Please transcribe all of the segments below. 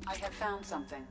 I have found something.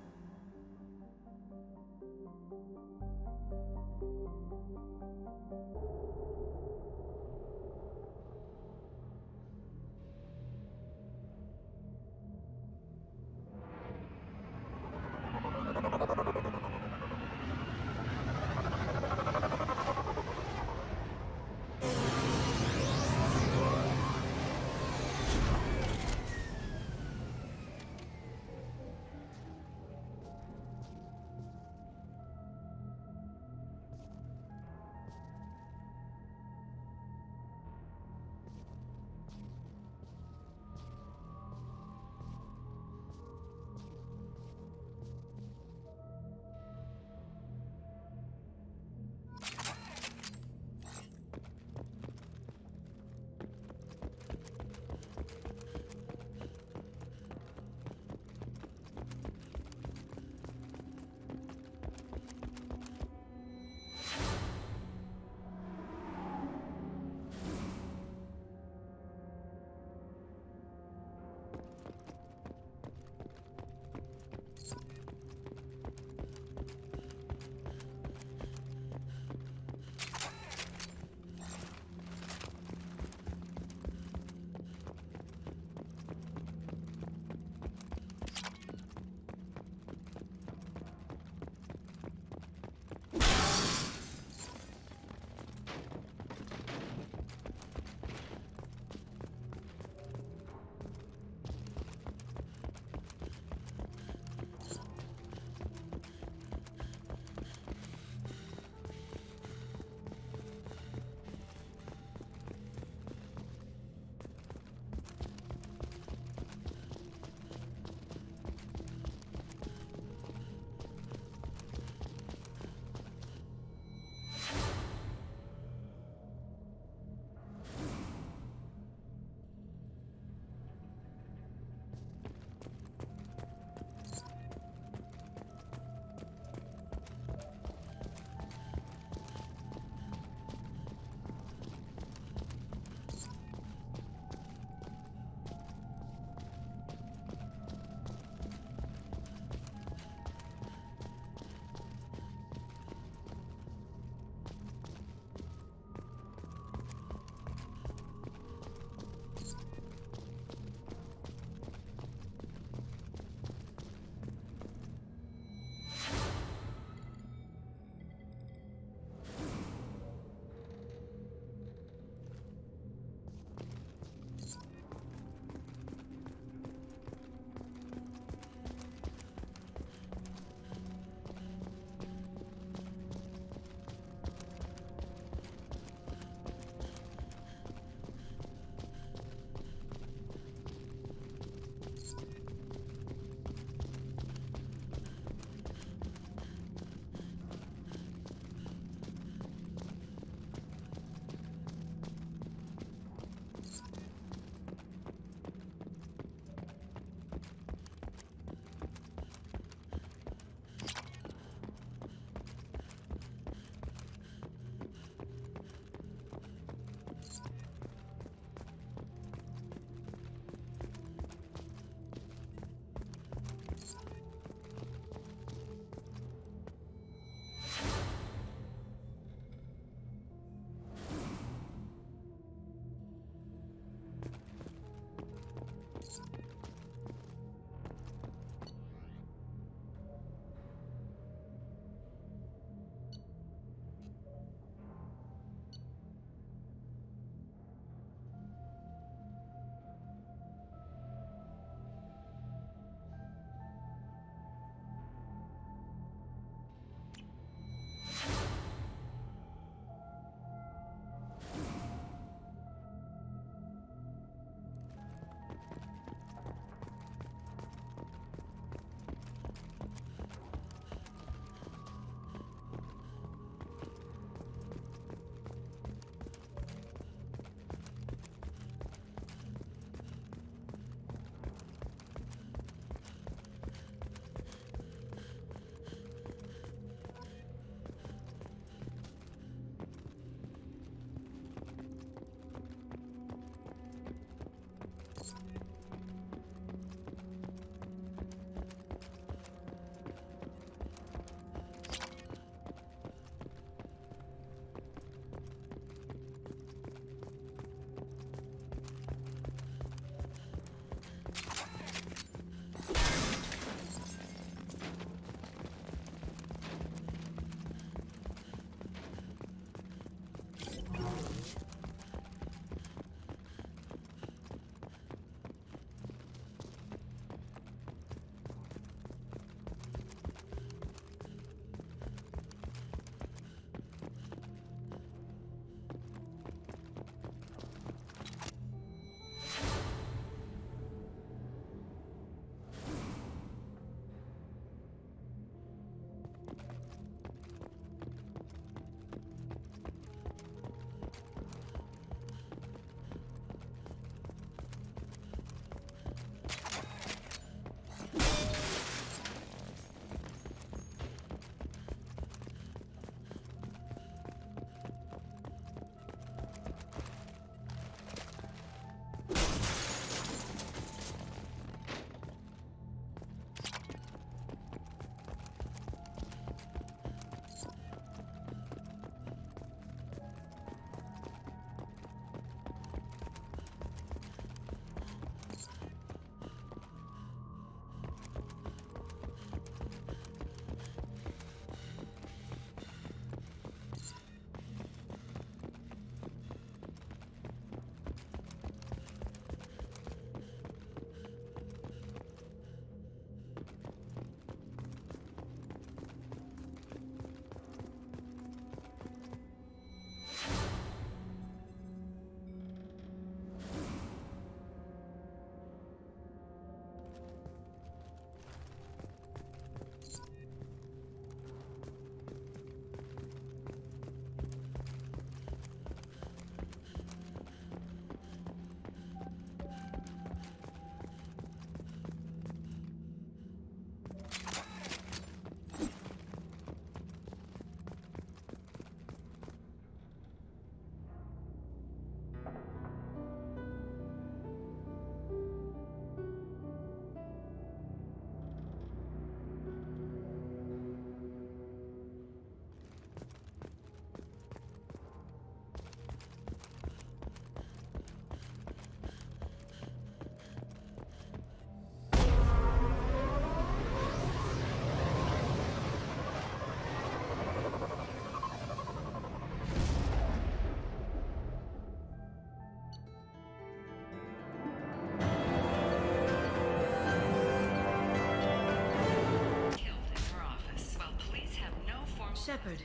Shepard,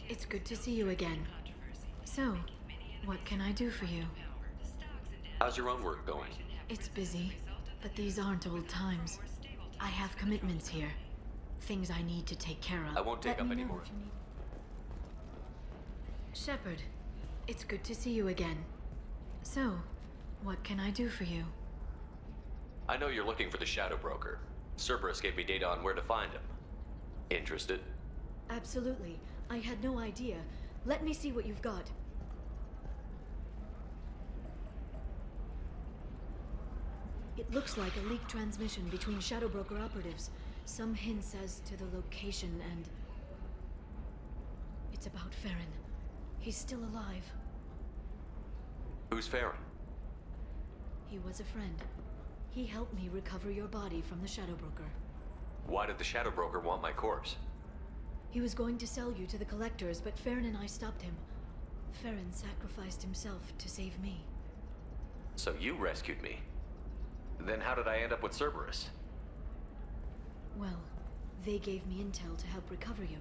it's good to see you again. So, what can I do for you? How's your own work going? It's busy, but these aren't old times. I have commitments here. Things I need to take care of. I won't take up any more. Shepard, it's good to see you again. So, what can I do for you? I know you're looking for the Shadow Broker. Cerberus gave me data on where to find him. Interested? Absolutely. I had no idea. Let me see what you've got. It looks like a leaked transmission between Shadow Broker operatives. Some hints as to the location and... It's about Farron. He's still alive. Who's Farron? He was a friend. He helped me recover your body from the Shadow Broker. Why did the Shadow Broker want my corpse? He was going to sell you to the collectors, but Farron and I stopped him. Farron sacrificed himself to save me. So you rescued me. Then how did I end up with Cerberus? Well, they gave me intel to help recover you.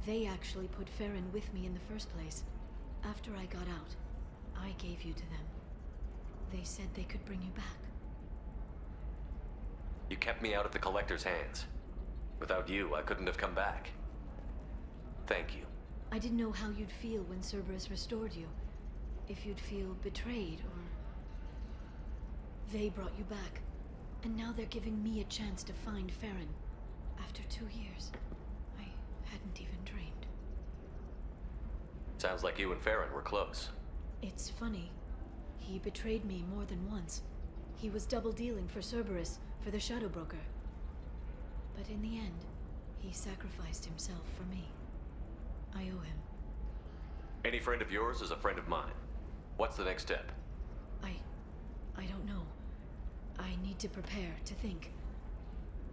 They actually put Farron with me in the first place. After I got out, I gave you to them. They said they could bring you back. You kept me out of the collector's hands. Without you, I couldn't have come back. Thank you. I didn't know how you'd feel when Cerberus restored you. If you'd feel betrayed, or... They brought you back. And now they're giving me a chance to find Farron. After 2 years. I hadn't even dreamed. Sounds like you and Farron were close. It's funny. He betrayed me more than once. He was double dealing for Cerberus, for the Shadow Broker. But in the end, he sacrificed himself for me. I owe him. Any friend of yours is a friend of mine. What's the next step? I don't know. I need to prepare, to think.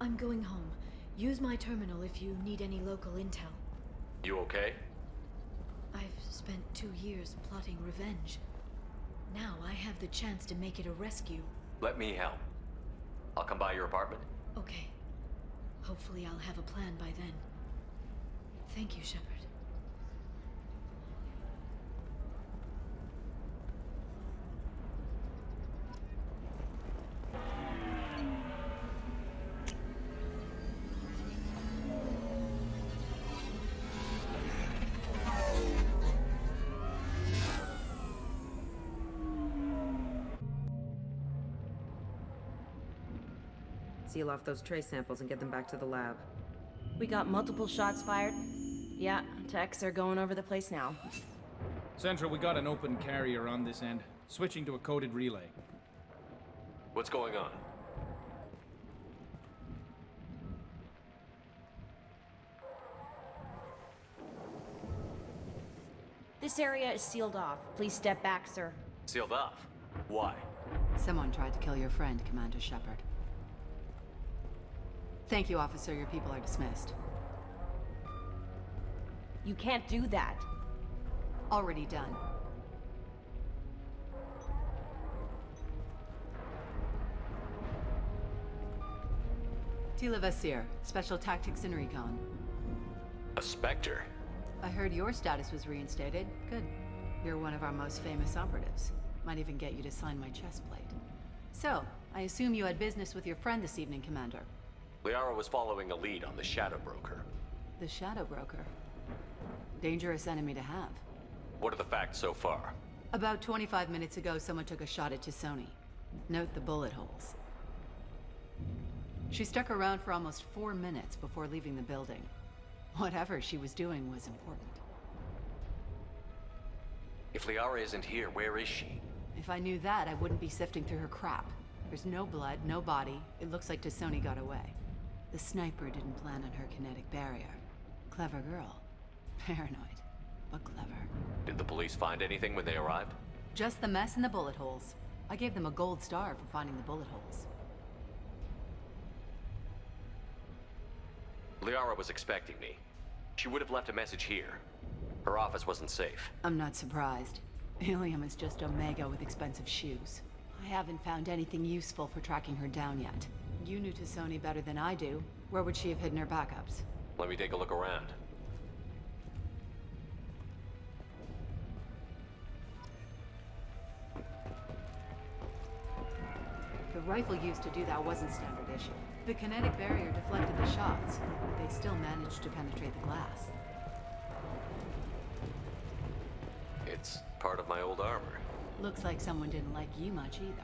I'm going home. Use my terminal if you need any local intel. You okay? I've spent 2 years plotting revenge. Now I have the chance to make it a rescue. Let me help. I'll come by your apartment. Okay. Hopefully I'll have a plan by then. Thank you, Shepard. Seal off those trace samples and get them back to the lab. We got multiple shots fired. Yeah, techs are going over the place now. Central, we got an open carrier on this end. Switching to a coded relay. What's going on? This area is sealed off. Please step back, sir. Sealed off? Why? Someone tried to kill your friend, Commander Shepard. Thank you, officer. Your people are dismissed. You can't do that. Already done. Vasir, Special Tactics and Recon. A Spectre? I heard your status was reinstated. Good. You're one of our most famous operatives. Might even get you to sign my chest plate. So, I assume you had business with your friend this evening, Commander. Liara was following a lead on the Shadow Broker. The Shadow Broker. Dangerous enemy to have. What are the facts so far? About 25 minutes ago, someone took a shot at Tisoni. Note the bullet holes. She stuck around for almost 4 minutes before leaving the building. Whatever she was doing was important. If Liara isn't here, where is she? If I knew that, I wouldn't be sifting through her crap. There's no blood, no body. It looks like Tisoni got away. The sniper didn't plan on her kinetic barrier. Clever girl. Paranoid, but clever. Did the police find anything when they arrived? Just the mess and the bullet holes. I gave them a gold star for finding the bullet holes. Liara was expecting me. She would have left a message here. Her office wasn't safe. I'm not surprised. Helium is just Omega with expensive shoes. I haven't found anything useful for tracking her down yet. You knew Tisoni better than I do. Where would she have hidden her backups? Let me take a look around. The rifle used to do that wasn't standard issue. The kinetic barrier deflected the shots, but they still managed to penetrate the glass. It's part of my old armor. Looks like someone didn't like you much either.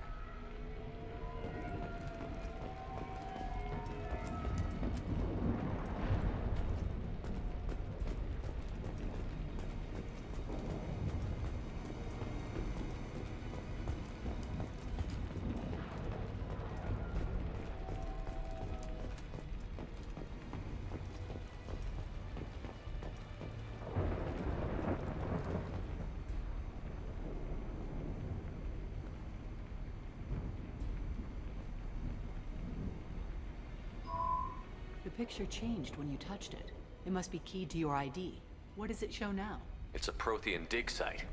The picture changed when you touched it. It must be keyed to your ID. What does it show now? It's a Prothean dig site.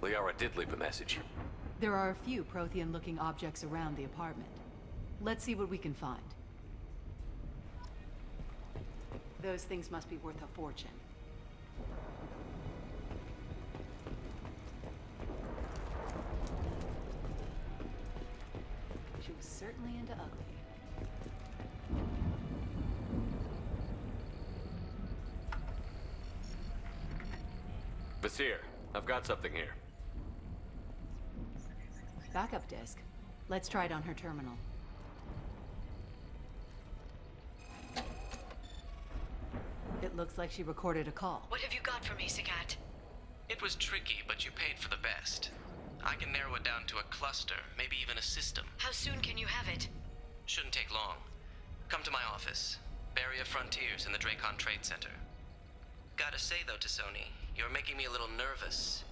Liara did leave a message. There are a few Prothean-looking objects around the apartment. Let's see what we can find. Those things must be worth a fortune. She was certainly into ugly. Vasir, I've got something here. Backup disk. Let's try it on her terminal. It looks like she recorded a call. What have you got for me, Sagat? It was tricky, but you paid for the best. I can narrow it down to a cluster, maybe even a system. How soon can you have it? Shouldn't take long. Come to my office. Barrier Frontiers in the Dracon Trade Center. Gotta say though, Tisoni, you're making me a little nervous.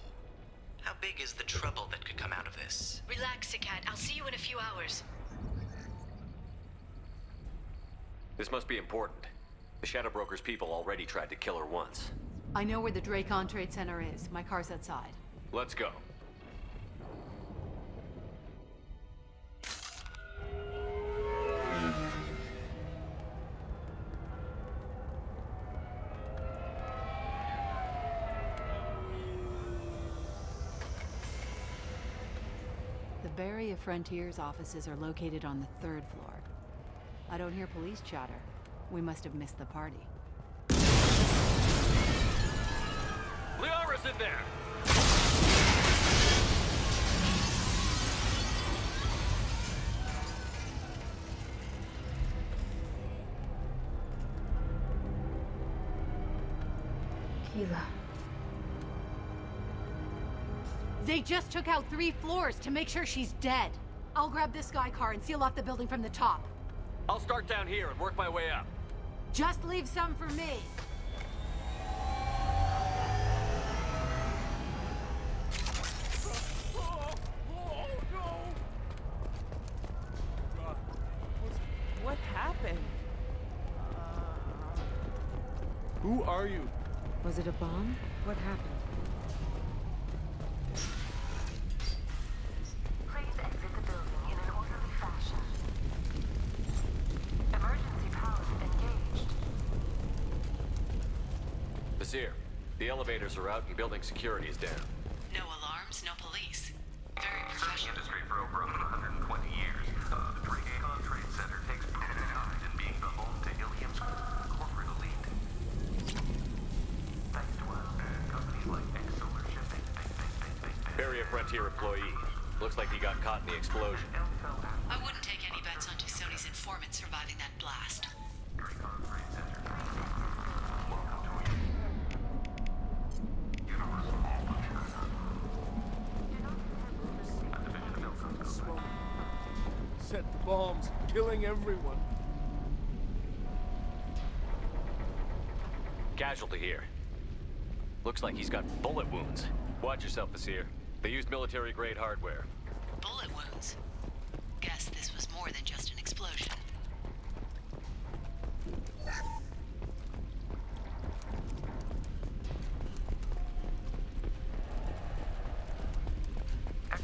How big is the trouble that could come out of this? Relax, Sagat. I'll see you in a few hours. This must be important. The Shadow Broker's people already tried to kill her once. I know where the Dracon Trade Center is. My car's outside. Let's go. The Barrier Frontiers offices are located on the 3rd floor. I don't hear police chatter. We must have missed the party. Liara's in there! Keela. They just took out 3 floors to make sure she's dead. I'll grab this Sky car and seal off the building from the top. I'll start down here and work my way up. Just leave some for me. What happened? Who are you? Was it a bomb? What happened? Please exit the building in an orderly fashion. Emergency power Basir, the elevators are out and building security is down. No alarms, no police. Very professional. Industry for over 120 years. The Kraken Trade Center takes pride in being the home to Ilium's corporate elite. Thanks to us, companies like Solar Shipping. Barrier Frontier employee. Looks like he got caught in the explosion. I wouldn't take any bets on Tusoni's informant surviving that blast. Set the bombs, killing everyone. Casualty here. Looks like he's got bullet wounds. Watch yourself, Basir. They used military-grade hardware. Bullet wounds. Guess this was more than just an explosion.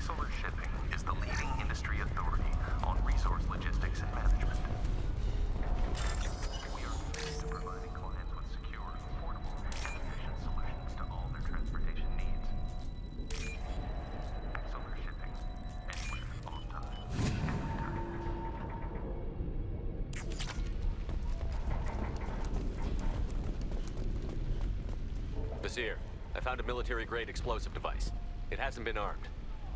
Solar Shipping is the leading industry authority on resource logistics and management. We are committed to providing clients with secure, affordable, and efficient solutions to all their transportation needs. Solar Shipping, anywhere, on time, every time. Basir, I found a military-grade explosive device. It hasn't been armed.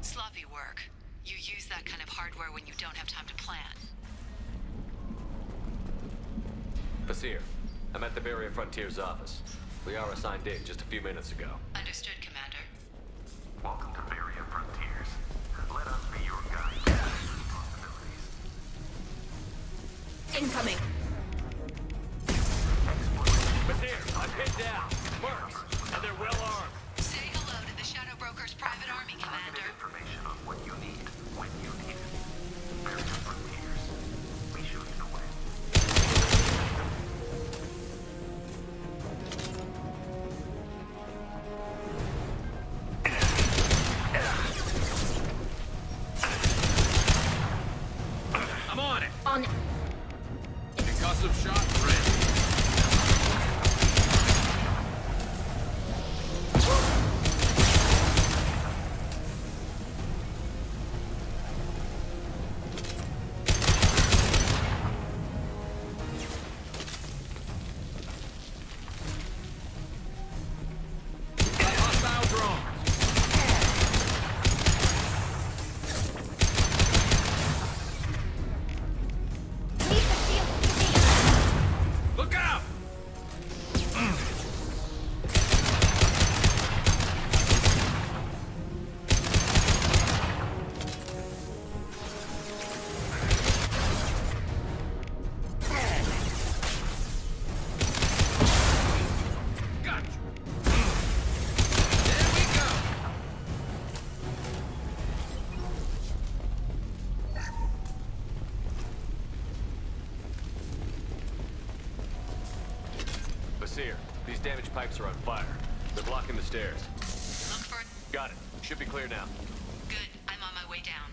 Sloppy work. You use that kind of hardware when you don't have time to plan. Basir, I'm at the Barrier Frontier's office. Liara signed in just a few minutes ago. Understood, Commander. Welcome to Barrier Frontiers. Let us be your guide to responsibilities. Incoming! Basir, I'm pinned down. Mercs, and they're well armed. Say hello to the Shadow Broker's private army, Commander. Information on what you need, when you need it. Barrier Frontiers. We show you the way. I'm on it. On it. Concussive shot ready. Hostile drones. Look out! Got you. There we go. Basir, these damaged pipes are on fire. They're blocking the stairs. Look for... Got it. Should be clear now. Good. I'm on my way down.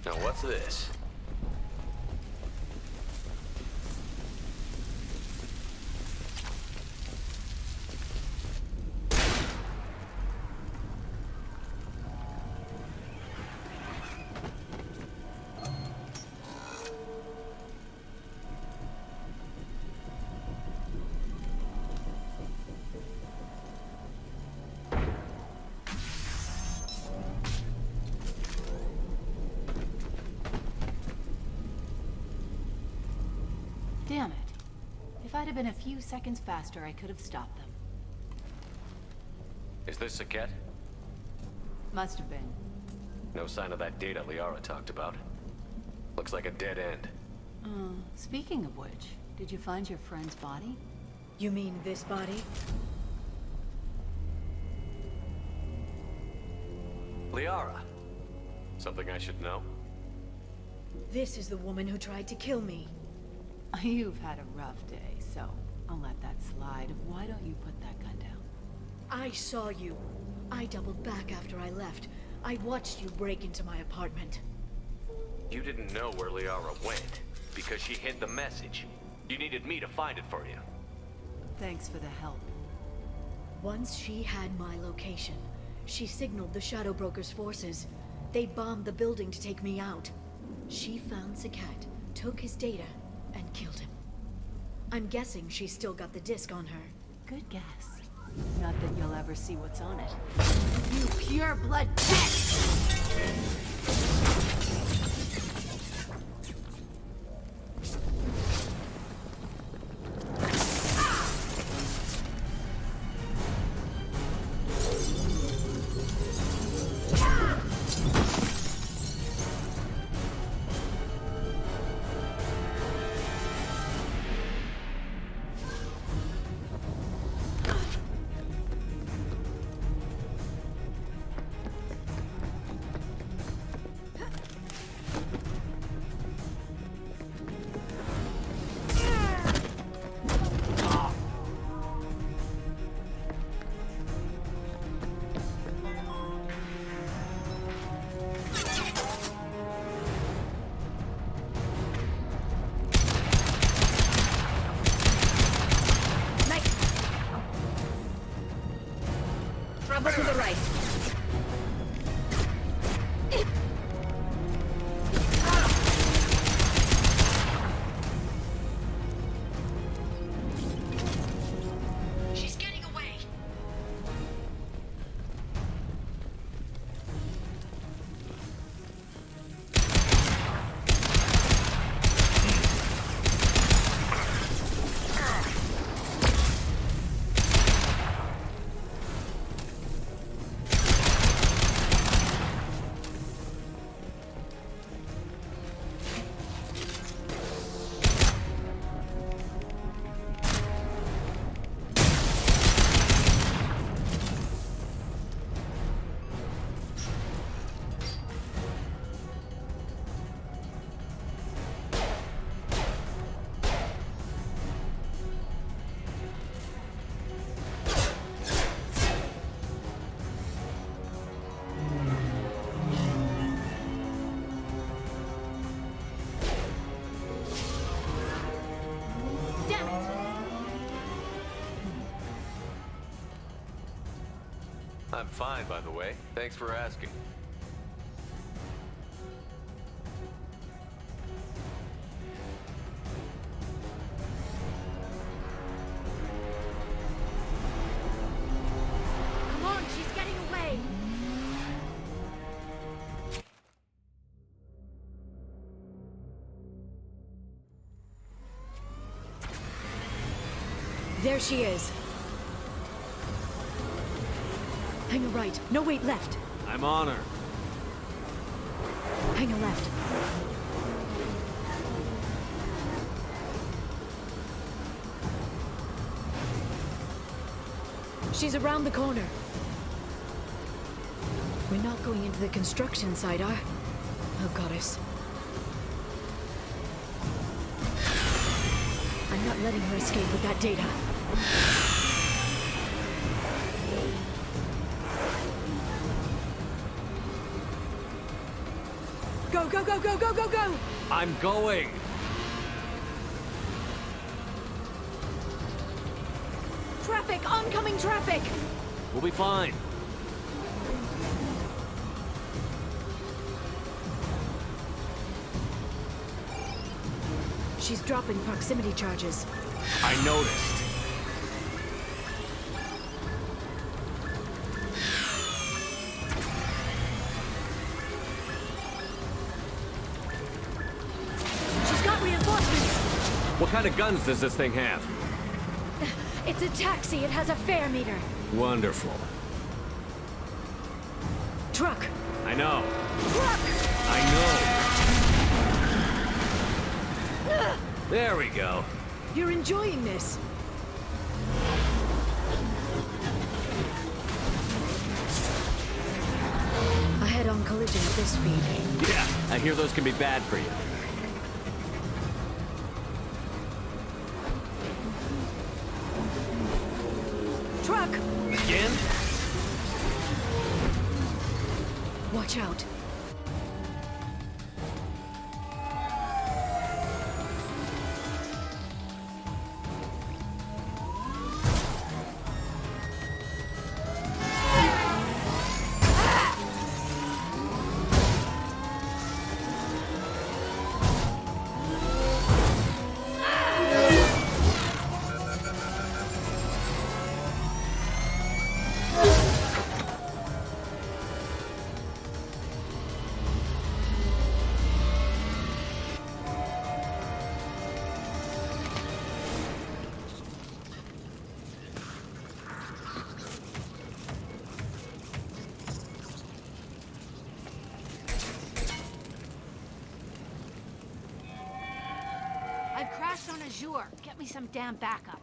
Now what's this? Damn it. If I'd have been a few seconds faster, I could have stopped them. Is this Saket? Must have been. No sign of that data Liara talked about. Looks like a dead end. Speaking of which, did you find your friend's body? You mean this body? Liara. Something I should know? This is the woman who tried to kill me. You've had a rough day, so I'll let that slide. Why don't you put that gun down? I saw you. I doubled back after I left. I watched you break into my apartment. You didn't know where Liara went, because she hid the message. You needed me to find it for you. Thanks for the help. Once she had my location, she signaled the Shadow Broker's forces. They bombed the building to take me out. She found Sagat, took his data, and killed him. I'm guessing she's still got the disc on her. Good guess. Not that you'll ever see what's on it. You pure blood pest! To the right. She's getting away. I'm fine, by the way. Thanks for asking. Come on, she's getting away. There she is. Hang a right. No, wait, left. I'm on her. Hang a left. She's around the corner. We're not going into the construction site, are? Oh, goddess. I'm not letting her escape with that data. Go, go, go, go, go, go, go! I'm going! Traffic! Oncoming traffic! We'll be fine. She's dropping proximity charges. I noticed. She's got reinforcements! What kind of guns does this thing have? It's a taxi. It has a fare meter. Wonderful. Truck! I know. Truck! I know. There we go. You're enjoying this. A head-on collision at this speed. Yeah, I hear those can be bad for you. truck! Again? Watch out. I've crashed on Azure. Get me some damn backup.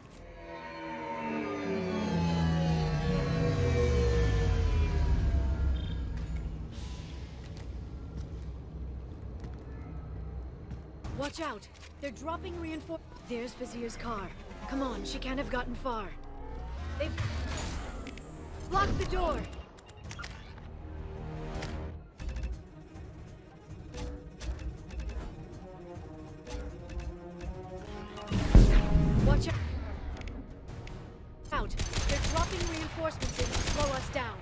Watch out! They're dropping reinforce. There's Vizier's car. Come on, she can't have gotten far. They've blocked the door. Watch out! They're dropping reinforcements in to slow us down.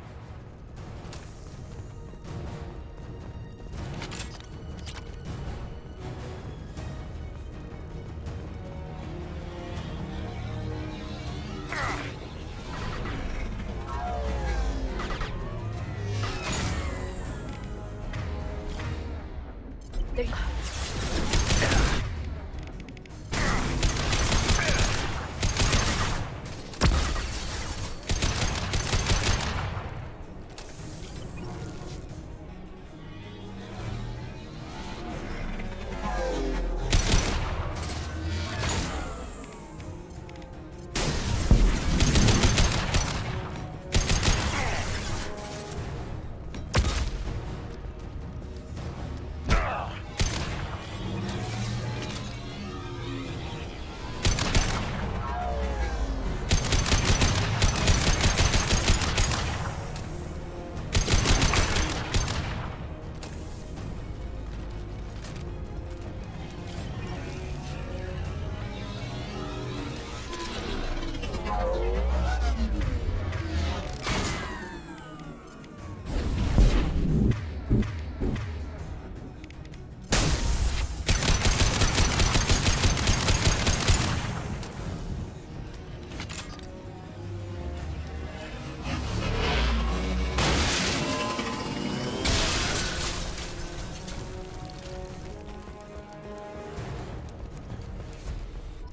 There you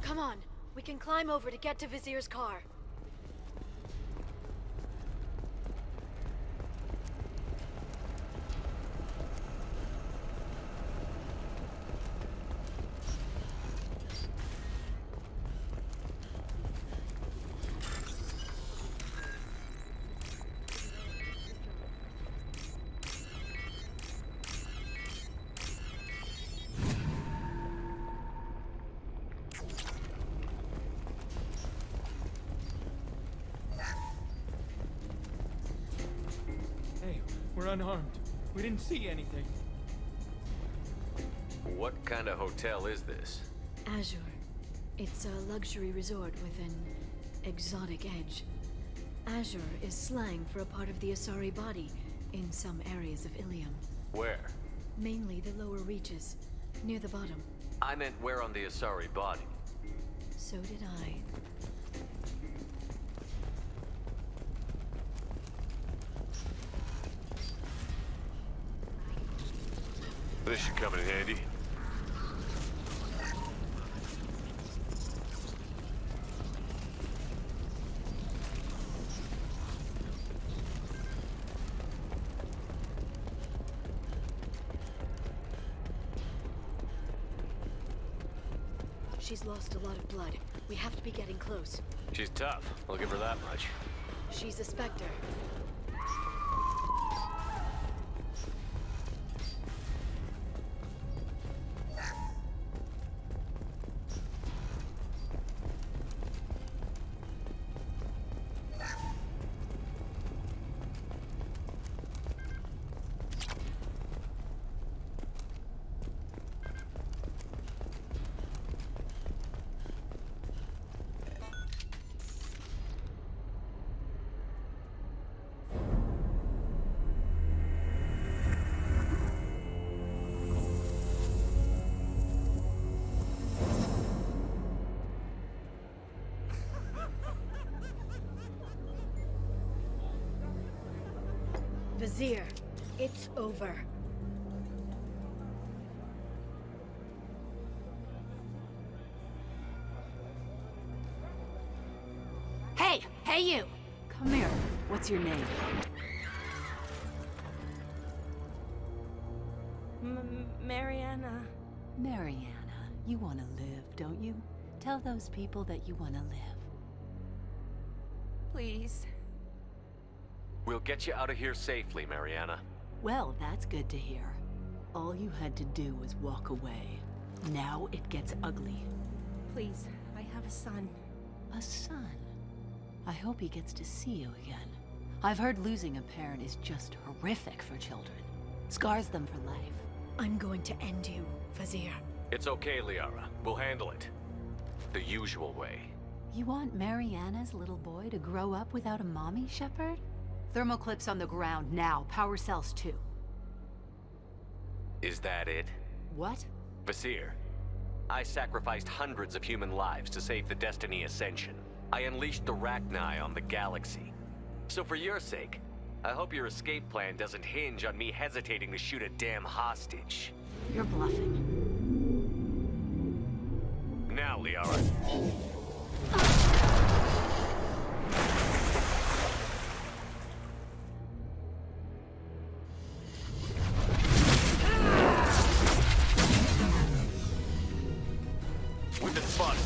Come on, we can climb over to get to Vizier's car. Hey, we're unarmed. We didn't see anything. What kind of hotel is this? Azure. It's a luxury resort with an exotic edge. Azure is slang for a part of the Asari body in some areas of Ilium. Where? Mainly the lower reaches, near the bottom. I meant where on the Asari body? So did I. This should come in handy. She's lost a lot of blood. We have to be getting close. She's tough. I'll give her that much. She's a Spectre. Vizier, it's over. Hey! Hey you! Come here. What's your name? Mariana. Mariana. You want to live, don't you? Tell those people that you want to live. Please. We'll get you out of here safely, Mariana. Well, that's good to hear. All you had to do was walk away. Now it gets ugly. Please, I have a son. A son? I hope he gets to see you again. I've heard losing a parent is just horrific for children. Scars them for life. I'm going to end you, Vizier. It's okay, Liara. We'll handle it. The usual way. You want Mariana's little boy to grow up without a mommy, Shepard? Thermal clips on the ground now. Power cells too. Is that it? What? Vizier, I sacrificed hundreds of human lives to save the Destiny Ascension. I unleashed the Rachni on the galaxy. So for your sake, I hope your escape plan doesn't hinge on me hesitating to shoot a damn hostage. You're bluffing. Now, Liara. We've been spotted.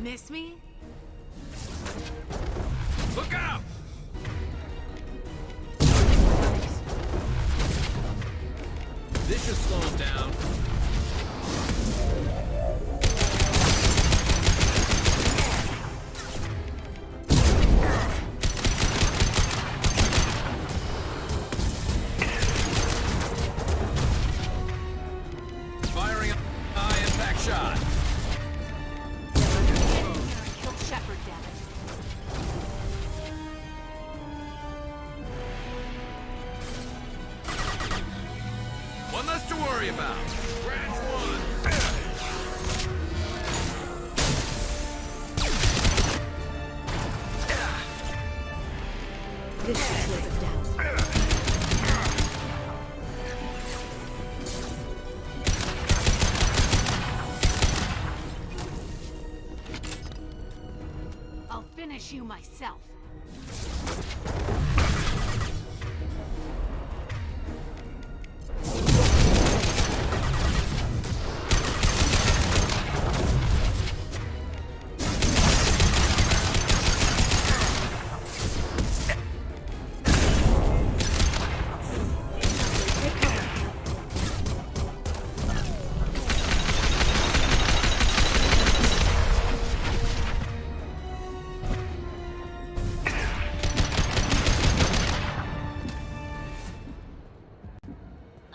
Miss me? Look out! This should slow him down. Firing a high impact shot. Kill Shepard, damn it. One less to worry about. Scratch one. This should slow them down. I'll finish you myself.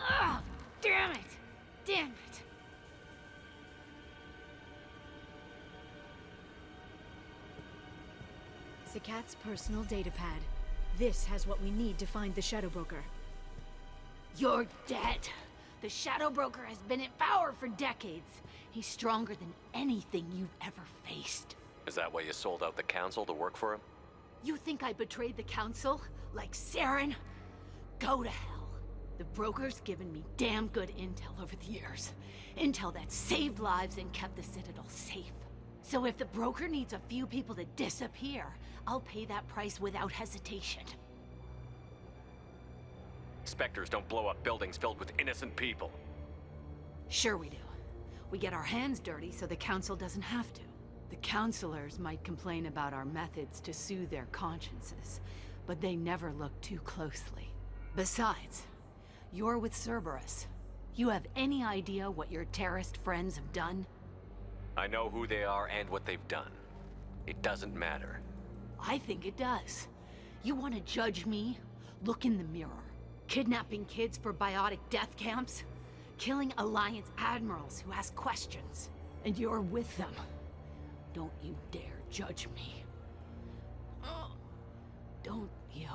Ah, damn it! Damn it! Sakat's personal data pad. This has what we need to find the Shadow Broker. You're dead. The Shadow Broker has been in power for decades. He's stronger than anything you've ever faced. Is that why you sold out the council to work for him? You think I betrayed the Council? Like Saren? Go to hell. The Broker's given me damn good intel over the years. Intel that saved lives and kept the Citadel safe. So if the Broker needs a few people to disappear, I'll pay that price without hesitation. Spectres don't blow up buildings filled with innocent people. Sure we do. We get our hands dirty so the Council doesn't have to. The Councilors might complain about our methods to soothe their consciences, but they never look too closely. Besides, you're with Cerberus. You have any idea what your terrorist friends have done? I know who they are and what they've done. It doesn't matter. I think it does. You want to judge me? Look in the mirror. Kidnapping kids for biotic death camps? Killing Alliance admirals who ask questions. And you're with them. Don't you dare judge me. Don't you?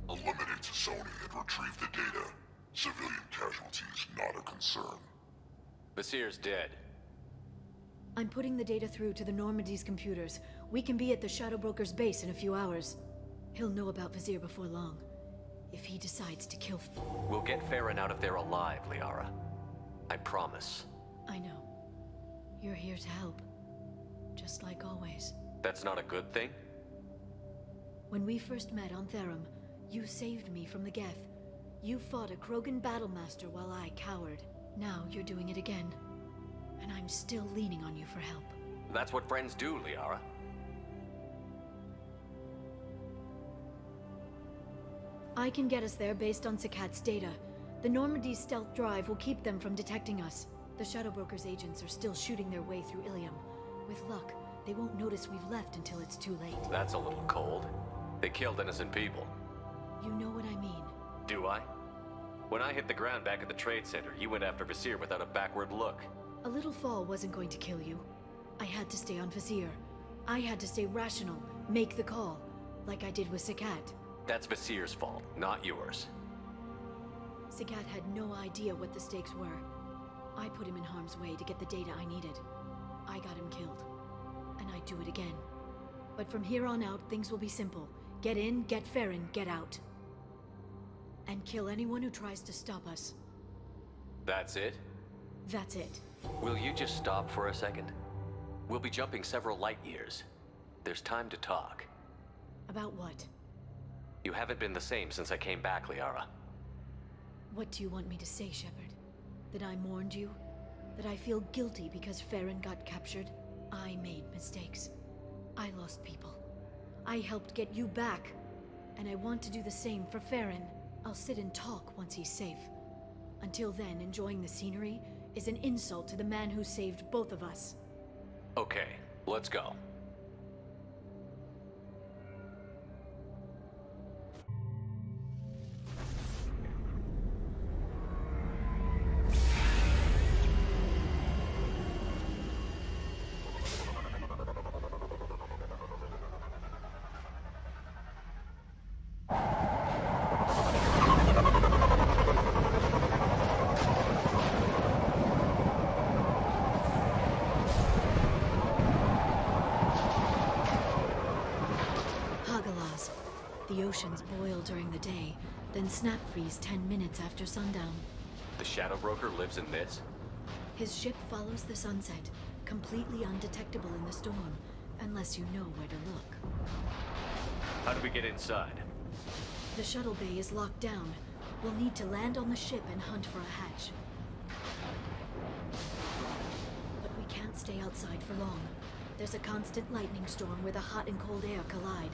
Eliminate Sony and retrieve the data. Civilian casualties not a concern. Vasir's dead. I'm putting the data through to the Normandy's computers. We can be at the Shadow Broker's base in a few hours. He'll know about Vasir before long. If he decides to kill... We'll get Farron out of there alive, Liara. I promise. I know. You're here to help. Just like always. That's not a good thing? When we first met on Therum, you saved me from the Geth. You fought a Krogan battlemaster while I cowered. Now you're doing it again. And I'm still leaning on you for help. That's what friends do, Liara. I can get us there based on Sakat's data. The Normandy's stealth drive will keep them from detecting us. The Shadow Broker's agents are still shooting their way through Ilium. With luck, they won't notice we've left until it's too late. That's a little cold. They killed innocent people. You know what I mean. Do I? When I hit the ground back at the trade center, you went after Vasir without a backward look. A little fall wasn't going to kill you. I had to stay on Vasir. I had to stay rational, make the call, like I did with Sakat. That's Vasir's fault, not yours. Sakat had no idea what the stakes were. I put him in harm's way to get the data I needed. I got him killed. And I'd do it again. But from here on out, things will be simple. Get in, get Farron, get out. And kill anyone who tries to stop us. That's it? That's it. Will you just stop for a second? We'll be jumping several light years. There's time to talk. About what? You haven't been the same since I came back, Liara. What do you want me to say, Shepard? That I mourned you? That I feel guilty because Farron got captured? I made mistakes. I lost people. I helped get you back. And I want to do the same for Farron. I'll sit and talk once he's safe. Until then, enjoying the scenery is an insult to the man who saved both of us. Okay, let's go. The oceans boil during the day, then snap freeze 10 minutes after sundown. The Shadow Broker lives in this? His ship follows the sunset, completely undetectable in the storm, unless you know where to look. How do we get inside? The shuttle bay is locked down. We'll need to land on the ship and hunt for a hatch. But we can't stay outside for long. There's a constant lightning storm where the hot and cold air collide.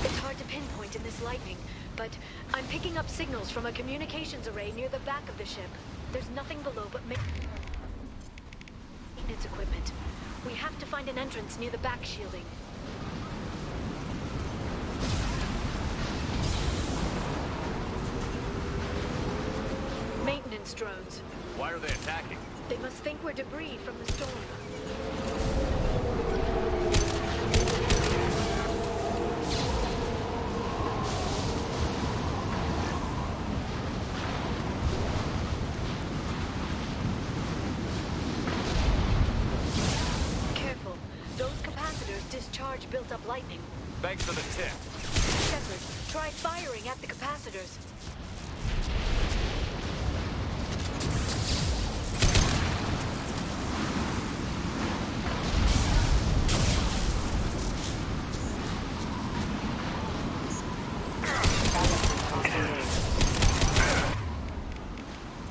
It's hard to pinpoint in this lightning, but I'm picking up signals from a communications array near the back of the ship. There's nothing below but maintenance equipment. We have to find an entrance near the back shielding. Maintenance drones. Why are they attacking? They must think we're debris from the storm. charge built up lightning. Thanks for the tip. Shepard, try firing at the capacitors.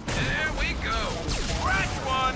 There we go. Scratch one.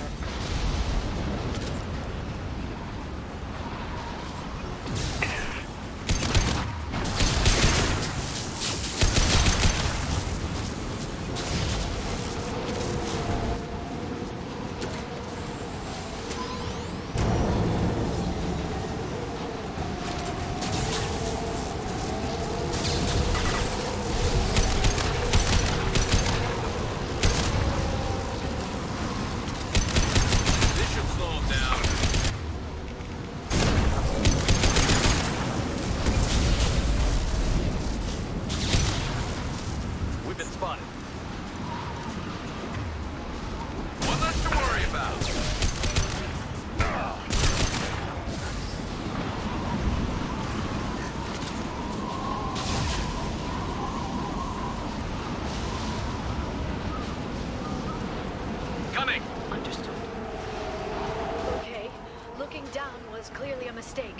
Clearly a mistake.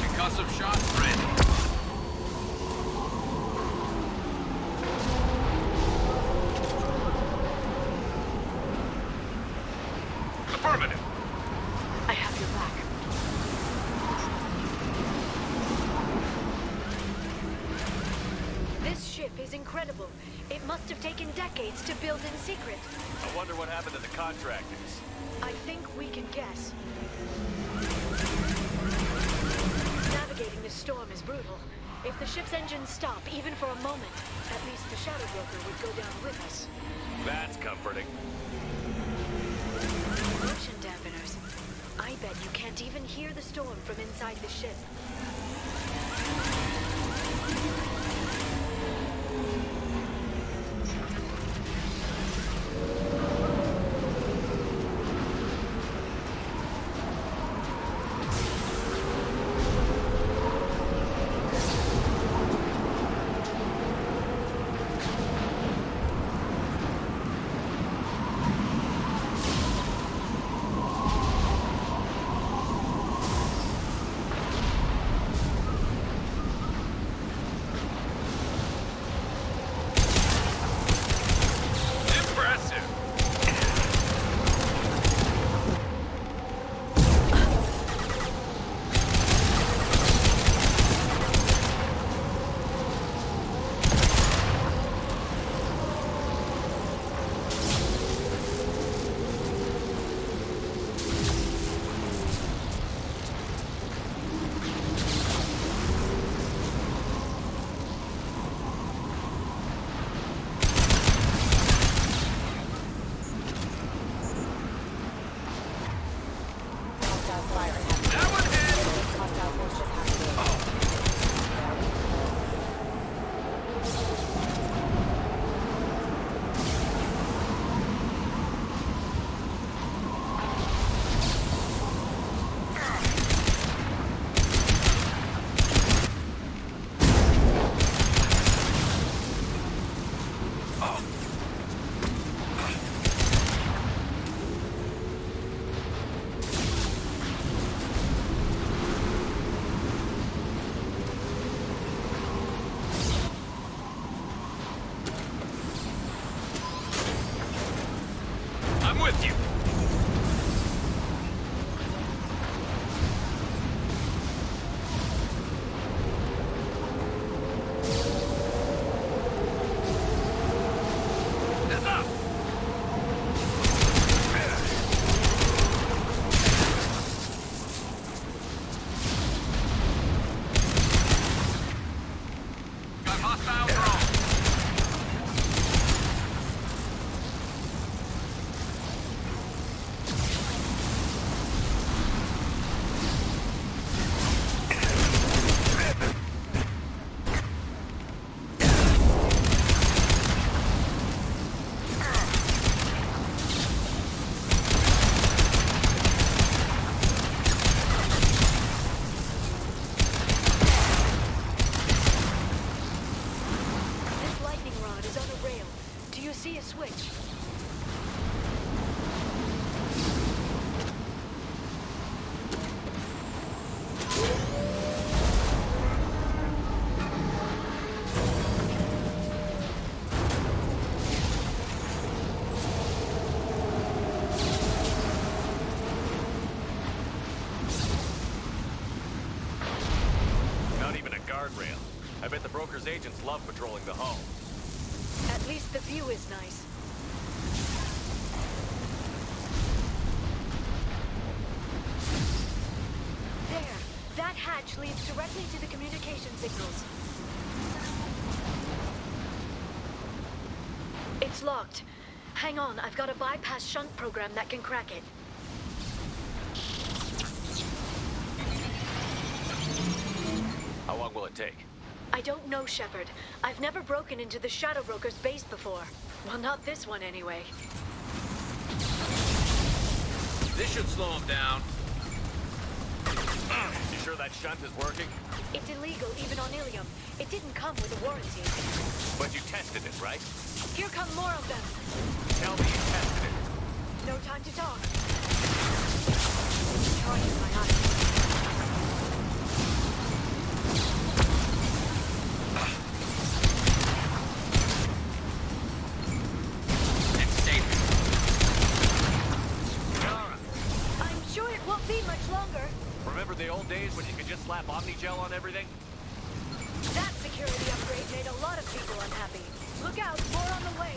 Concussive shots ready. Affirmative. I have your back. This ship is incredible. It must have taken decades to build in secret. I wonder what happened to the contractors. I think we can guess. Navigating this storm is brutal. If the ship's engines stop, even for a moment, at least the Shadow Brooker would go down with us. That's comforting. Motion dampeners. I bet you can't even hear the storm from inside the ship. see a switch. Guardrail. I bet the broker's agents love patrolling the hull. At least the view is nice. There! That hatch leads directly to the communication signals. It's locked. Hang on, I've got a bypass shunt program that can crack it. How long will it take? I don't know, Shepard. I've never broken into the Shadow Broker's base before. Well, not this one anyway. This should slow him down. You sure that shunt is working? It's illegal, even on Ilium. It didn't come with a warranty. But you tested it, right? Here come more of them. Tell me you tested it. No time to talk. Charging my eyes. Remember the old days when you could just slap Omnigel on everything? That security upgrade made a lot of people unhappy. Look out, more on the way.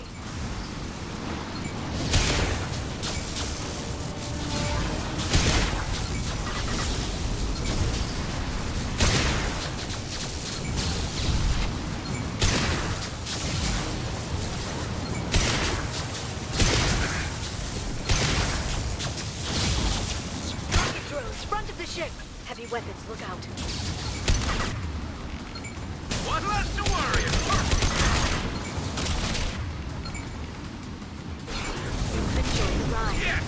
Heavy weapons, look out. One less to worry about. Enjoy the ride. Yeah.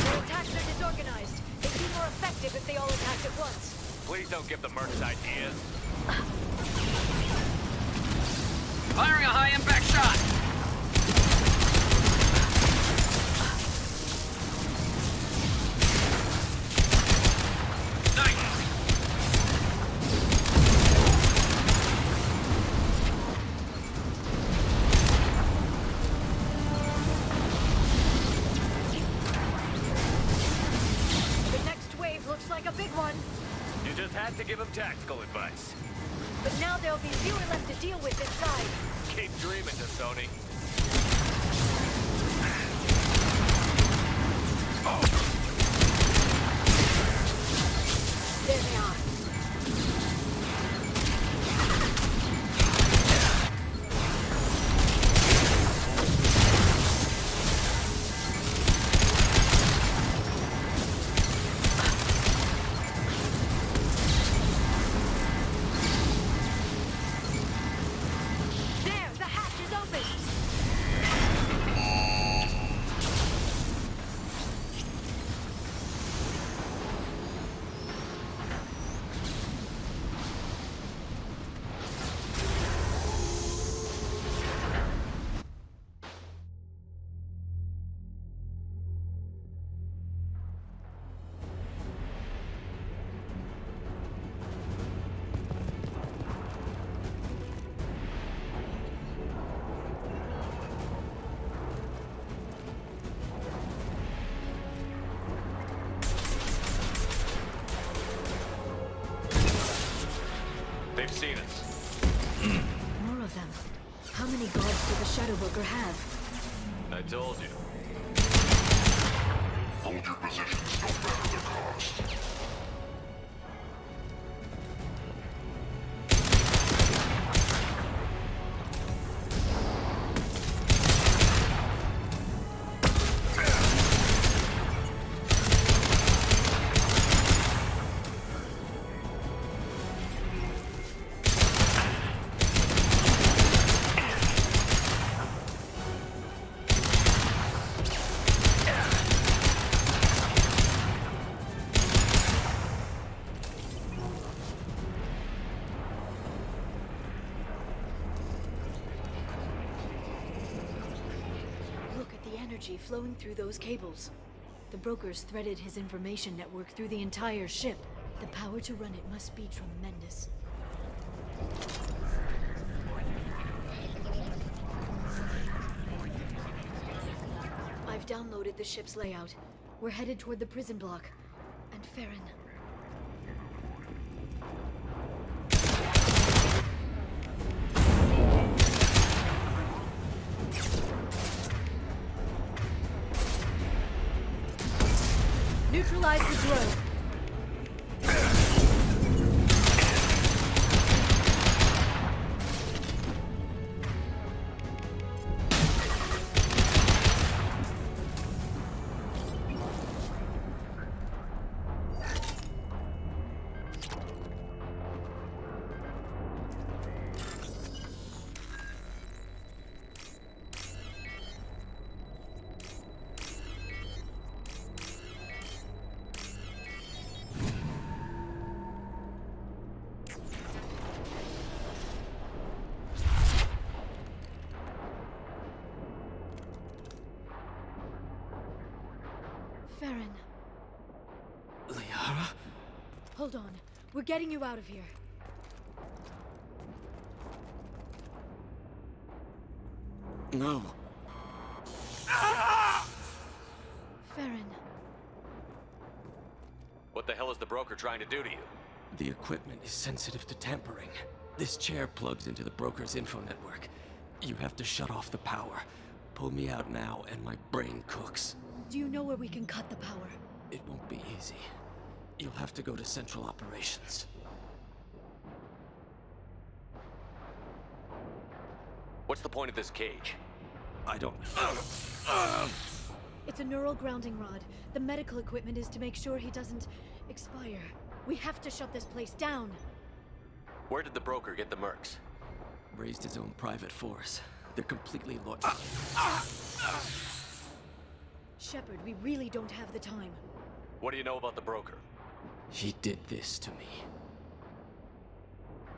Their attacks are disorganized. They'd be more effective if they all attacked at once. Please don't give the mercs ideas. Firing a high-impact shot! Nice! The next wave looks like a big one. You just had to give him tactical advice. But now there'll be fewer left to deal with inside. Keep dreaming, Sony. There they are. They've seen us. More of them. How many guards did the Shadow Brooker have? I told you. Hold your positions, no matter the cost. energy flowing through those cables. The brokers threaded his information network through the entire ship. The power to run it must be tremendous. I've downloaded the ship's layout. We're headed toward the prison block. And Farron. Neutralize the drone. Farron. Liara? Hold on. We're getting you out of here. No. Farron. What the hell is the broker trying to do to you? The equipment is sensitive to tampering. This chair plugs into the broker's info network. You have to shut off the power. Pull me out now and my brain cooks. Do you know where we can cut the power? It won't be easy. You'll have to go to Central Operations. What's the point of this cage? I don't... It's a neural grounding rod. The medical equipment is to make sure he doesn't expire. We have to shut this place down. Where did the broker get the mercs? Raised his own private force. They're completely loyal. Shepard, we really don't have the time. What do you know about the broker? He did this to me.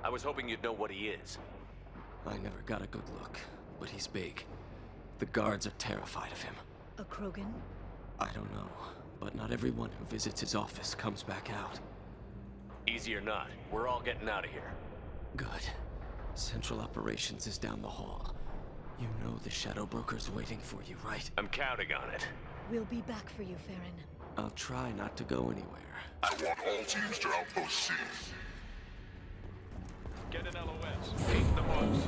I was hoping you'd know what he is. I never got a good look, but he's big. The guards are terrified of him. A Krogan? I don't know, but not everyone who visits his office comes back out. Easy or not, we're all getting out of here. Good. Central Operations is down the hall. You know the Shadow Broker's waiting for you, right? I'm counting on it. We'll be back for you, Farron. I'll try not to go anywhere. I want all teams to Outpost C. Get an LOS. Take the boats.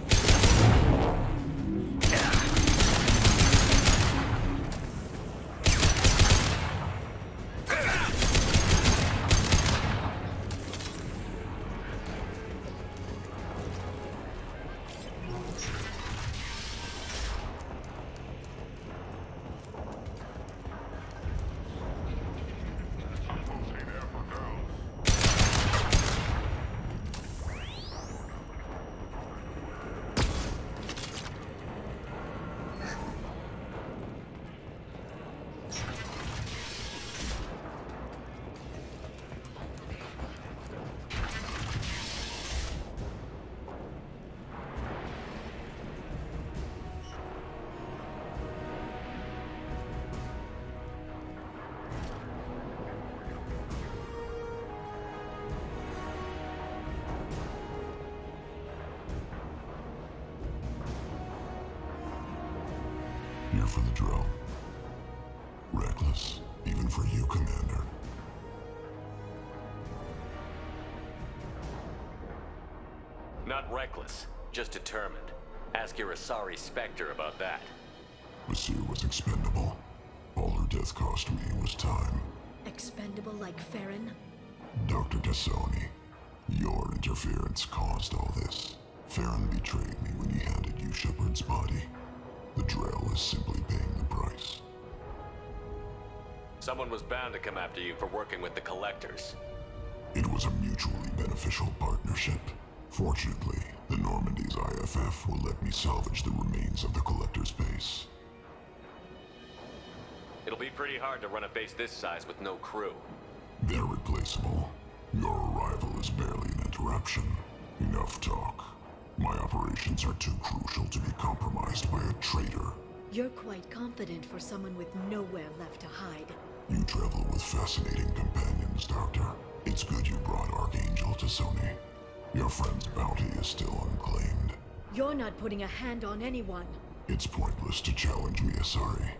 Here for the drill. Reckless, even for you, Commander. Not reckless, just determined. Ask your Asari Spectre about that. Monsieur was expendable. All her death cost me was time. Expendable like Farron? Dr. Tassoni, your interference caused all this. Farron betrayed me when he handed you Shepard's body. The drill is simply paying the price. Someone was bound to come after you for working with the Collectors. It was a mutually beneficial partnership. Fortunately, the Normandy's IFF will let me salvage the remains of the Collector's base. It'll be pretty hard to run a base this size with no crew. They're replaceable. Your arrival is barely an interruption. Enough talk. My operations are too crucial to be compromised by a traitor. You're quite confident for someone with nowhere left to hide. You travel with fascinating companions, Doctor. It's good you brought Archangel to Sony. Your friend's bounty is still unclaimed. You're not putting a hand on anyone. It's pointless to challenge me, Asari.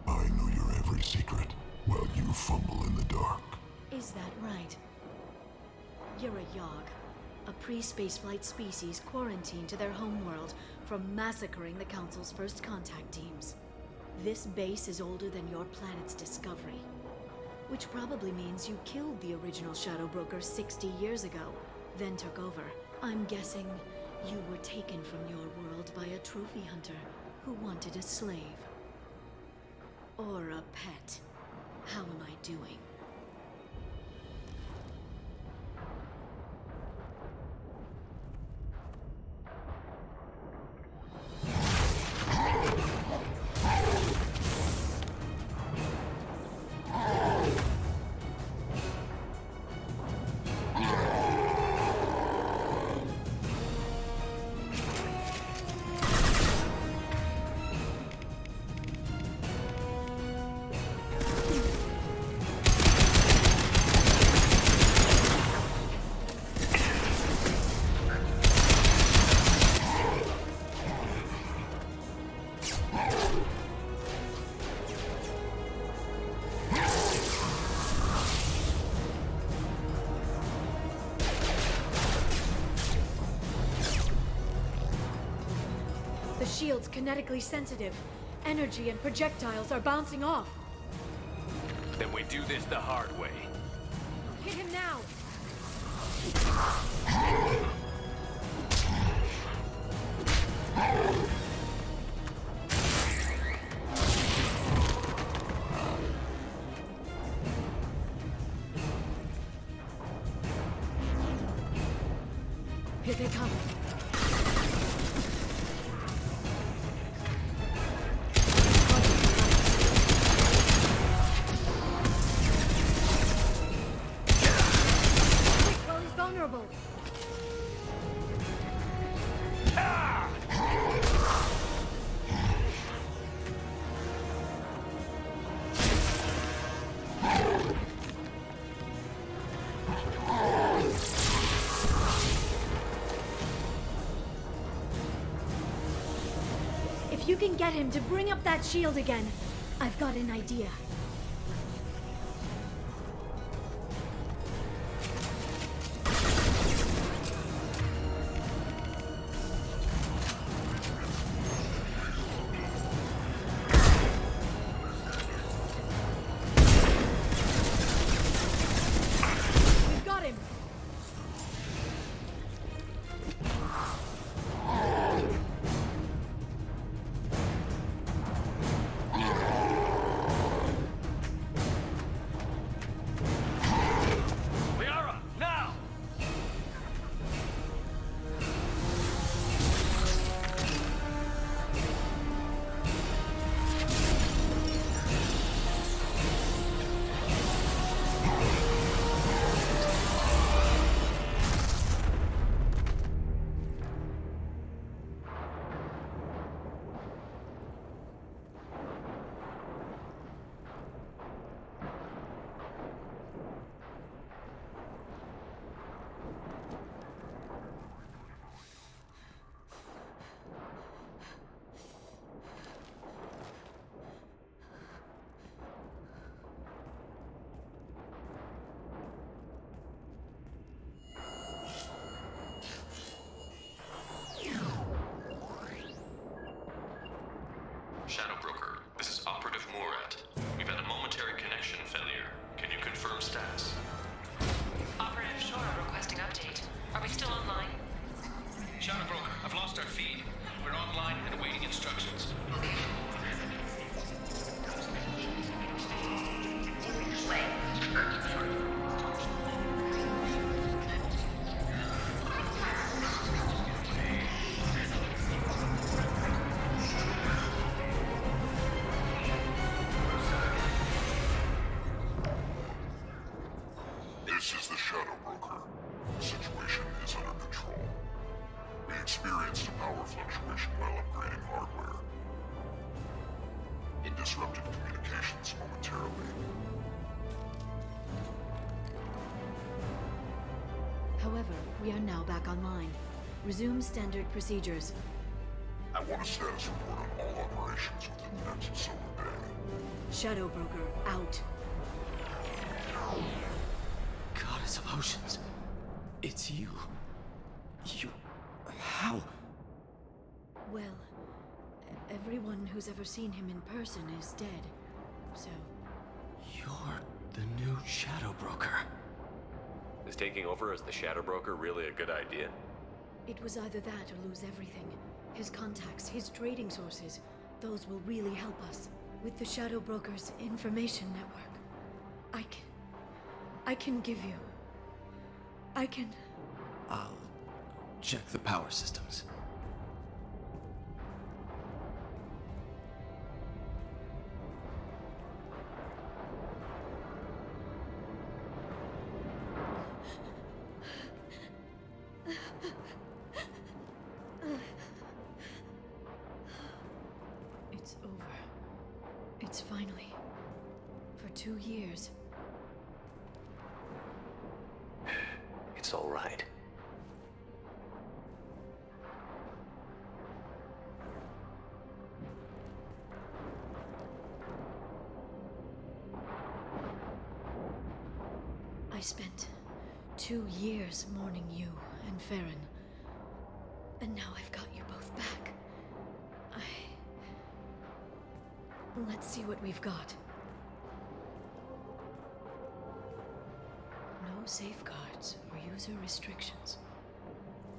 I know your every secret, while you fumble in the dark. Is that right? You're a Yog, a pre-spaceflight species quarantined to their homeworld from massacring the Council's first contact teams. This base is older than your planet's discovery, which probably means you killed the original Shadow Brooker 60 years ago, then took over. I'm guessing you were taken from your world by a trophy hunter who wanted a slave. Or a pet. How am I doing? Shield's kinetically sensitive. Energy and projectiles are bouncing off. Then we do this the hard way. Hit him now! Here they come. If you can get him to bring up that shield again, I've got an idea. We've got him! Shadow Brooker, this is Operative Murat. We've had a momentary connection failure. Can you confirm status? Operative Shora requesting update. Are we still online? Shadow Brooker, I've lost our feed. We're online and awaiting instructions. This is the Shadow Brooker. The situation is under control. We experienced a power fluctuation while upgrading hardware. disrupted communications momentarily. However, we are now back online. Resume standard procedures. I want a status report on all operations within the next solar day. Shadow Broker, out. Goddess of Oceans. It's you. You... How? Well, everyone who's ever seen him in person is dead, so... You're the new Shadow Broker. Is taking over as the Shadow Broker really a good idea? It was either that or lose everything. His contacts, his trading sources, those will really help us. With the Shadow Broker's information network, I can give you... I'll check the power systems. It's over. It's finally... For 2 years. It's all right. I spent 2 years mourning you and Farron. And now I've got you both back. Let's see what we've got. No safeguards or user restrictions.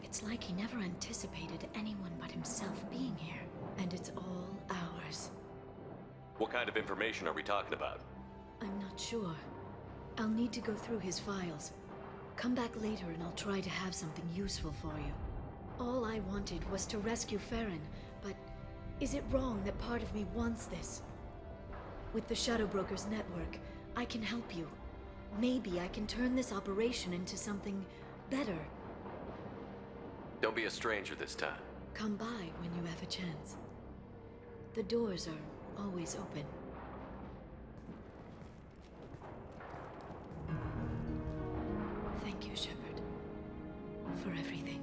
It's like he never anticipated anyone but himself being here. And it's all ours. What kind of information are we talking about? I'm not sure. I'll need to go through his files. Come back later and I'll try to have something useful for you. All I wanted was to rescue Farron, but is it wrong that part of me wants this? With the Shadow Broker's network, I can help you. Maybe I can turn this operation into something better. Don't be a stranger this time. Come by when you have a chance. The doors are always open. Thank you, Shepard, for everything.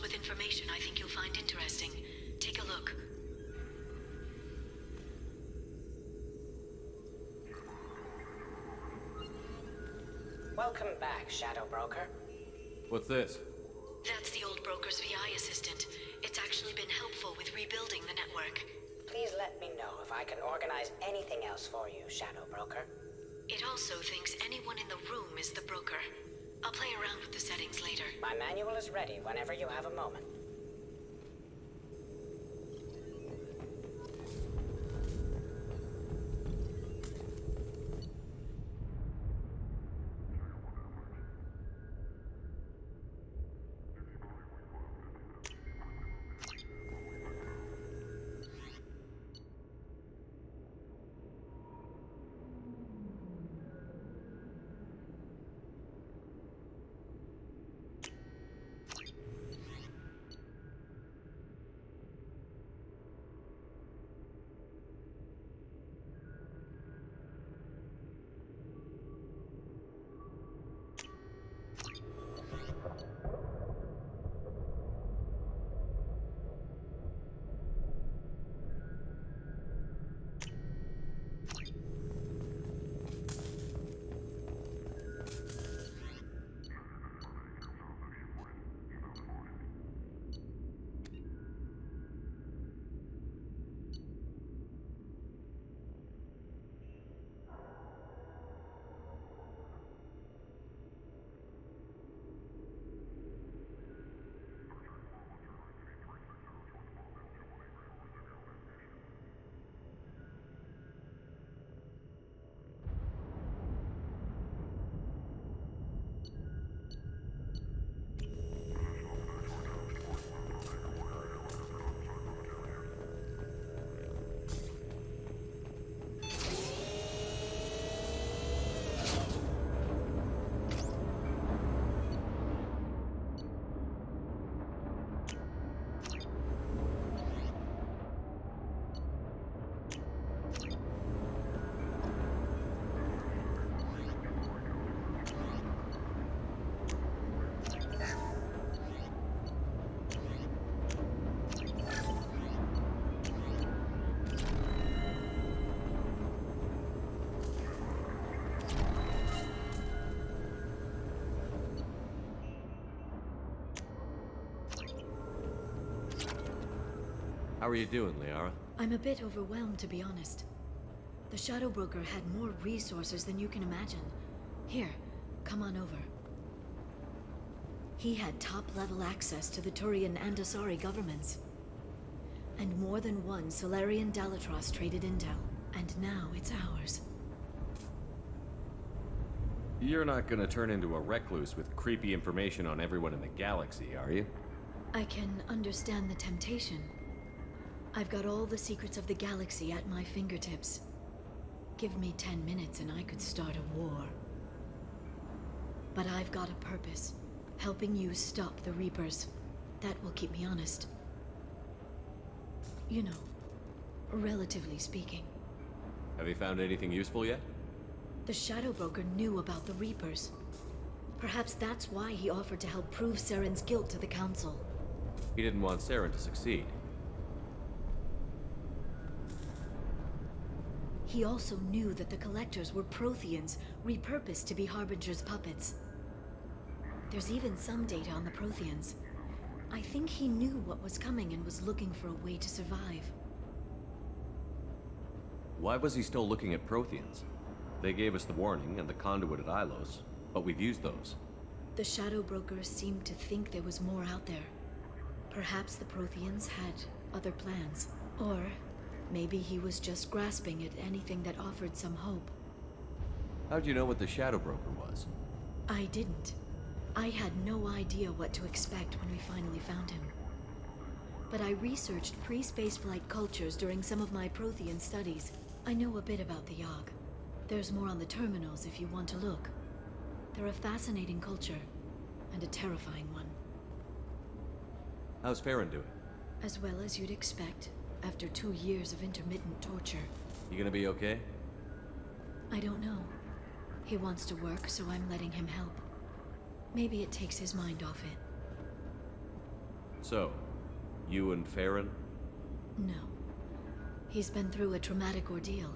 With information I think you'll find interesting. Take a look. Welcome back, Shadow Broker. What's this? That's the old broker's VI assistant. It's actually been helpful with rebuilding the network. Please let me know if I can organize anything else for you, Shadow Broker. It also thinks anyone in the room is the broker. I'll play around with the settings later. My manual is ready whenever you have a moment. How are you doing, Liara? I'm a bit overwhelmed, to be honest. The Shadow Broker had more resources than you can imagine. Here, come on over. He had top-level access to the Turian and Asari governments. And more than one Solarian Dalatros traded intel. And now it's ours. You're not gonna turn into a recluse with creepy information on everyone in the galaxy, are you? I can understand the temptation. I've got all the secrets of the galaxy at my fingertips. Give me 10 minutes and I could start a war. But I've got a purpose. Helping you stop the Reapers. That will keep me honest. You know, relatively speaking. Have you found anything useful yet? The Shadow Broker knew about the Reapers. Perhaps that's why he offered to help prove Saren's guilt to the Council. He didn't want Saren to succeed. He also knew that the Collectors were Protheans, repurposed to be Harbinger's puppets. There's even some data on the Protheans. I think he knew what was coming and was looking for a way to survive. Why was he still looking at Protheans? They gave us the warning and the conduit at Ilos, but we've used those. The Shadow Broker seemed to think there was more out there. Perhaps the Protheans had other plans. Or maybe he was just grasping at anything that offered some hope. How'd you know what the Shadow Broker was? I didn't. I had no idea what to expect when we finally found him. But I researched pre-spaceflight cultures during some of my Prothean studies. I know a bit about the Yogg. There's more on the terminals if you want to look. They're a fascinating culture, and a terrifying one. How's Farron doing? As well as you'd expect, after 2 years of intermittent torture. You gonna be okay? I don't know. He wants to work, so I'm letting him help. Maybe it takes his mind off it. So, you and Farron? No. He's been through a traumatic ordeal.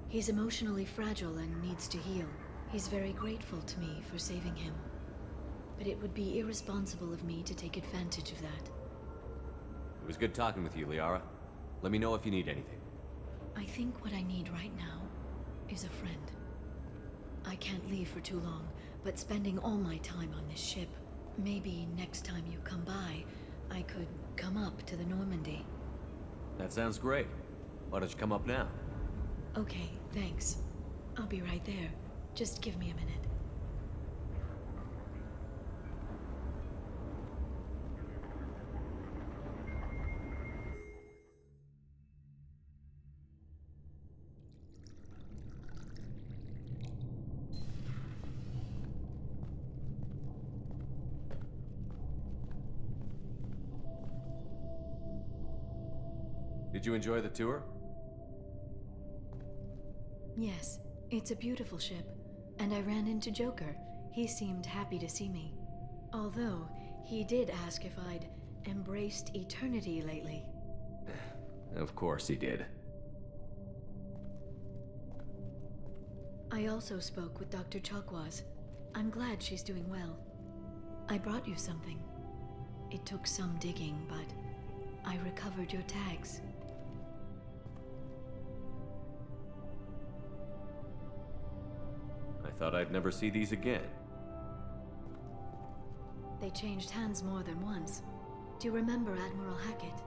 He's emotionally fragile and needs to heal. He's very grateful to me for saving him. But it would be irresponsible of me to take advantage of that. It was good talking with you, Liara. Let me know if you need anything. I think what I need right now is a friend. I can't leave for too long, but spending all my time on this ship. Maybe next time you come by, I could come up to the Normandy. That sounds great. Why don't you come up now? Okay, thanks. I'll be right there. Just give me a minute. Did you enjoy the tour? Yes, it's a beautiful ship. And I ran into Joker. He seemed happy to see me. Although, he did ask if I'd embraced eternity lately. Of course he did. I also spoke with Dr. Chakwas. I'm glad she's doing well. I brought you something. It took some digging, but I recovered your tags. I thought I'd never see these again. They changed hands more than once. Do you remember Admiral Hackett?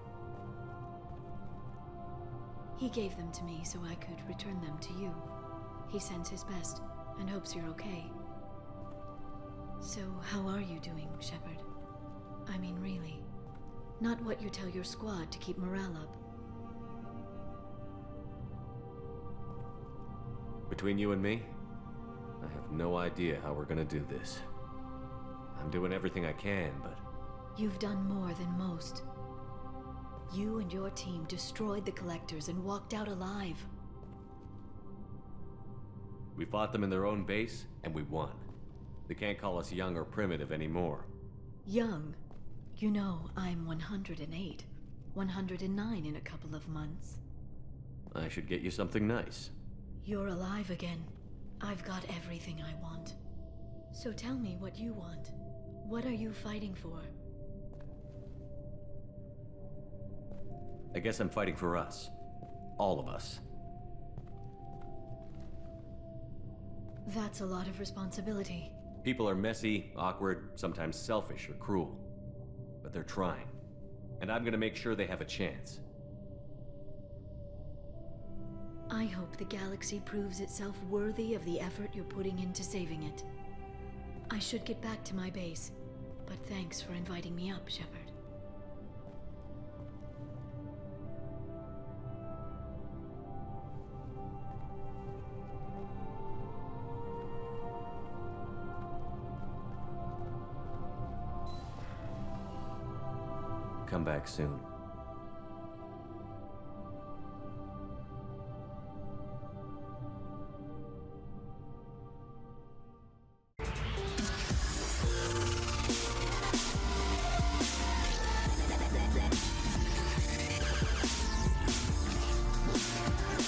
He gave them to me so I could return them to you. He sends his best and hopes you're okay. So, how are you doing, Shepard? I mean, really. Not what you tell your squad to keep morale up. Between you and me, I have no idea how we're gonna do this. I'm doing everything I can, but... You've done more than most. You and your team destroyed the Collectors and walked out alive. We fought them in their own base, and we won. They can't call us young or primitive anymore. Young? You know, I'm 108. 109 in a couple of months. I should get you something nice. You're alive again. I've got everything I want. So tell me what you want. What are you fighting for? I guess I'm fighting for us. All of us. That's a lot of responsibility. People are messy, awkward, sometimes selfish or cruel. But they're trying. And I'm gonna make sure they have a chance. I hope the galaxy proves itself worthy of the effort you're putting into saving it. I should get back to my base, but thanks for inviting me up, Shepard. Come back soon.